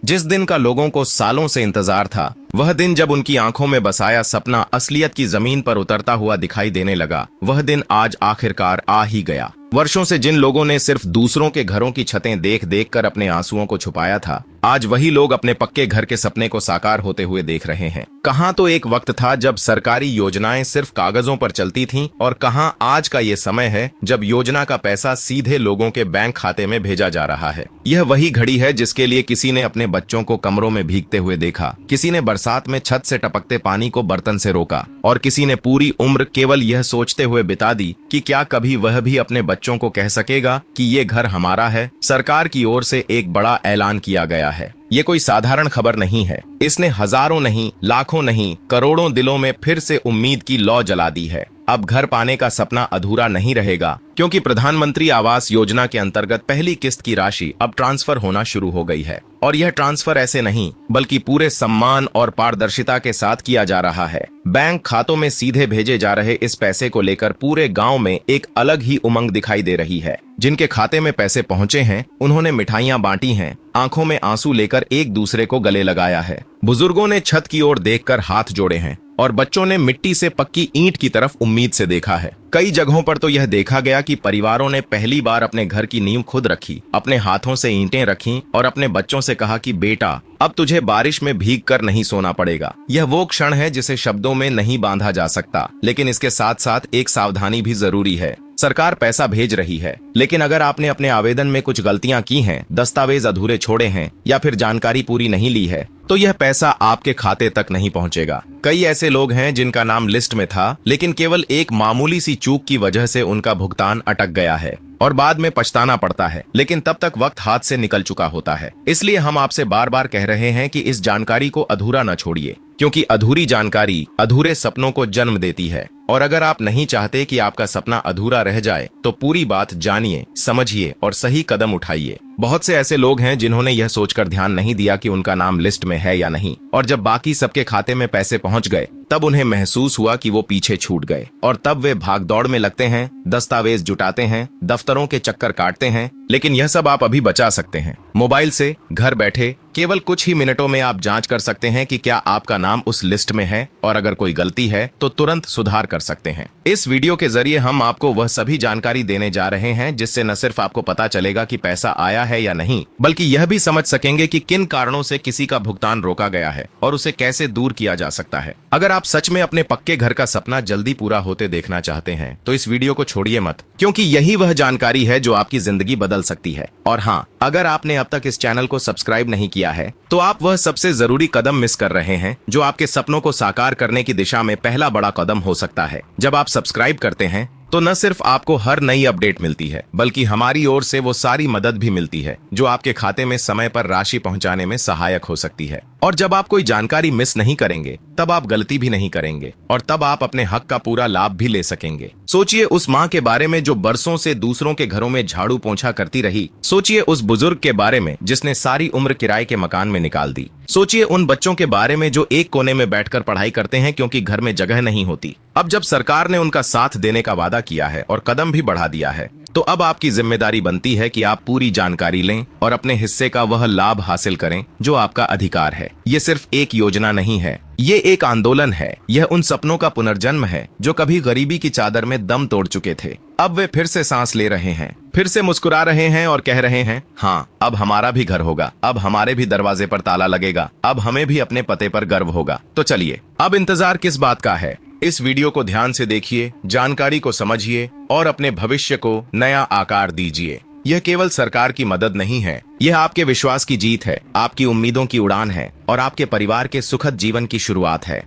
जिस दिन का लोगों को सालों से इंतजार था, वह दिन जब उनकी आंखों में बसाया सपना असलियत की जमीन पर उतरता हुआ दिखाई देने लगा, वह दिन आज आखिरकार आ ही गया। वर्षों से जिन लोगों ने सिर्फ दूसरों के घरों की छतें देख देख कर अपने आंसुओं को छुपाया था, आज वही लोग अपने पक्के घर के सपने को साकार होते हुए देख रहे हैं। कहां तो एक वक्त था जब सरकारी योजनाएं सिर्फ कागजों पर चलती थीं, और कहां आज का ये समय है जब योजना का पैसा सीधे लोगों के बैंक खाते में भेजा जा रहा है। यह वही घड़ी है जिसके लिए किसी ने अपने बच्चों को कमरों में भीगते हुए देखा, किसी ने बरसात में छत से टपकते पानी को बर्तन से रोका, और किसी ने पूरी उम्र केवल यह सोचते हुए बिता दी कि क्या कभी वह भी अपने बच्चों को कह सकेगा कि ये घर हमारा है। सरकार की ओर से एक बड़ा ऐलान किया गया है। ये कोई साधारण खबर नहीं है, इसने हजारों नहीं, लाखों नहीं, करोड़ों दिलों में फिर से उम्मीद की लौ जला दी है। अब घर पाने का सपना अधूरा नहीं रहेगा, क्योंकि प्रधानमंत्री आवास योजना के अंतर्गत पहली किस्त की राशि अब ट्रांसफर होना शुरू हो गई है। और यह ट्रांसफर ऐसे नहीं, बल्कि पूरे सम्मान और पारदर्शिता के साथ किया जा रहा है। बैंक खातों में सीधे भेजे जा रहे इस पैसे को लेकर पूरे गांव में एक अलग ही उमंग दिखाई दे रही है। जिनके खाते में पैसे पहुंचे हैं, उन्होंने मिठाइयां बांटी हैं, आंखों में आंसू लेकर एक दूसरे को गले लगाया है। बुजुर्गों ने छत की ओर देखकर हाथ जोड़े हैं, और बच्चों ने मिट्टी से पक्की ईंट की तरफ उम्मीद से देखा है। कई जगहों पर तो यह देखा गया कि परिवारों ने पहली बार अपने घर की नींव खुद रखी, अपने हाथों से ईंटें रखीं और अपने बच्चों से कहा कि बेटा, अब तुझे बारिश में भीग कर नहीं सोना पड़ेगा। यह वो क्षण है जिसे शब्दों में नहीं बांधा जा सकता, लेकिन इसके साथ साथ एक सावधानी भी जरूरी है। सरकार पैसा भेज रही है, लेकिन अगर आपने अपने आवेदन में कुछ गलतियां की हैं, दस्तावेज अधूरे छोड़े हैं या फिर जानकारी पूरी नहीं ली है, तो यह पैसा आपके खाते तक नहीं पहुंचेगा। कई ऐसे लोग हैं जिनका नाम लिस्ट में था, लेकिन केवल एक मामूली सी चूक की वजह से उनका भुगतान अटक गया है और बाद में पछताना पड़ता है, लेकिन तब तक वक्त हाथ से निकल चुका होता है। इसलिए हम आपसे बार बार कह रहे हैं कि इस जानकारी को अधूरा न छोड़िए, क्योंकि अधूरी जानकारी अधूरे सपनों को जन्म देती है। और अगर आप नहीं चाहते कि आपका सपना अधूरा रह जाए, तो पूरी बात जानिए, समझिए और सही कदम उठाइए। बहुत से ऐसे लोग हैं जिन्होंने यह सोचकर ध्यान नहीं दिया कि उनका नाम लिस्ट में है या नहीं, और जब बाकी सबके खाते में पैसे पहुंच गए, तब उन्हें महसूस हुआ कि वो पीछे छूट गए, और तब वे भाग दौड़ में लगते हैं, दस्तावेज जुटाते हैं, दफ्तरों के चक्कर काटते हैं। लेकिन यह सब आप अभी बचा सकते हैं। मोबाइल से घर बैठे केवल कुछ ही मिनटों में आप जांच कर सकते हैं कि क्या आपका नाम उस लिस्ट में है, और अगर कोई गलती है तो तुरंत सुधार कर सकते हैं। इस वीडियो के जरिए हम आपको वह सभी जानकारी देने जा रहे हैं जिससे न सिर्फ आपको पता चलेगा कि पैसा आया है या नहीं, बल्कि यह भी समझ सकेंगे कि किन कारणों से किसी का भुगतान रोका गया है और उसे कैसे दूर किया जा सकता है। अगर आप सच में अपने पक्के घर का सपना जल्दी पूरा होते देखना चाहते हैं, तो इस वीडियो को छोड़िए मत, क्योंकि यही वह जानकारी है जो आपकी जिंदगी बदल सकती है। और हाँ, अगर आपने अब तक इस चैनल को सब्सक्राइब नहीं किया है, तो आप वह सबसे जरूरी कदम मिस कर रहे हैं जो आपके सपनों को साकार करने की दिशा में पहला बड़ा कदम हो सकता है। जब आप सब्सक्राइब करते हैं, तो न सिर्फ आपको हर नई अपडेट मिलती है, बल्कि हमारी ओर से वो सारी मदद भी मिलती है जो आपके खाते में समय पर राशि पहुंचाने में सहायक हो सकती है। और जब आप कोई जानकारी मिस नहीं करेंगे, तब आप गलती भी नहीं करेंगे, और तब आप अपने हक का पूरा लाभ भी ले सकेंगे। सोचिए उस माँ के बारे में जो बरसों से दूसरों के घरों में झाड़ू पोंछा करती रही। सोचिए उस बुजुर्ग के बारे में जिसने सारी उम्र किराए के मकान में निकाल दी। सोचिए उन बच्चों के बारे में जो एक कोने में बैठकर पढ़ाई करते हैं क्योंकि घर में जगह नहीं होती। अब जब सरकार ने उनका साथ देने का वादा किया है और कदम भी बढ़ा दिया है, तो अब आपकी जिम्मेदारी बनती है कि आप पूरी जानकारी लें और अपने हिस्से का वह लाभ हासिल करें जो आपका अधिकार है। ये सिर्फ एक योजना नहीं है, ये एक आंदोलन है। यह उन सपनों का पुनर्जन्म है जो कभी गरीबी की चादर में दम तोड़ चुके थे। अब वे फिर से सांस ले रहे हैं, फिर से मुस्कुरा रहे हैं और कह रहे हैं, हाँ, अब हमारा भी घर होगा, अब हमारे भी दरवाजे पर ताला लगेगा, अब हमें भी अपने पते पर गर्व होगा। तो चलिए, अब इंतजार किस बात का है? इस वीडियो को ध्यान से देखिए, जानकारी को समझिए और अपने भविष्य को नया आकार दीजिए। यह केवल सरकार की मदद नहीं है, यह आपके विश्वास की जीत है, आपकी उम्मीदों की उड़ान है और आपके परिवार के सुखद जीवन की शुरुआत है।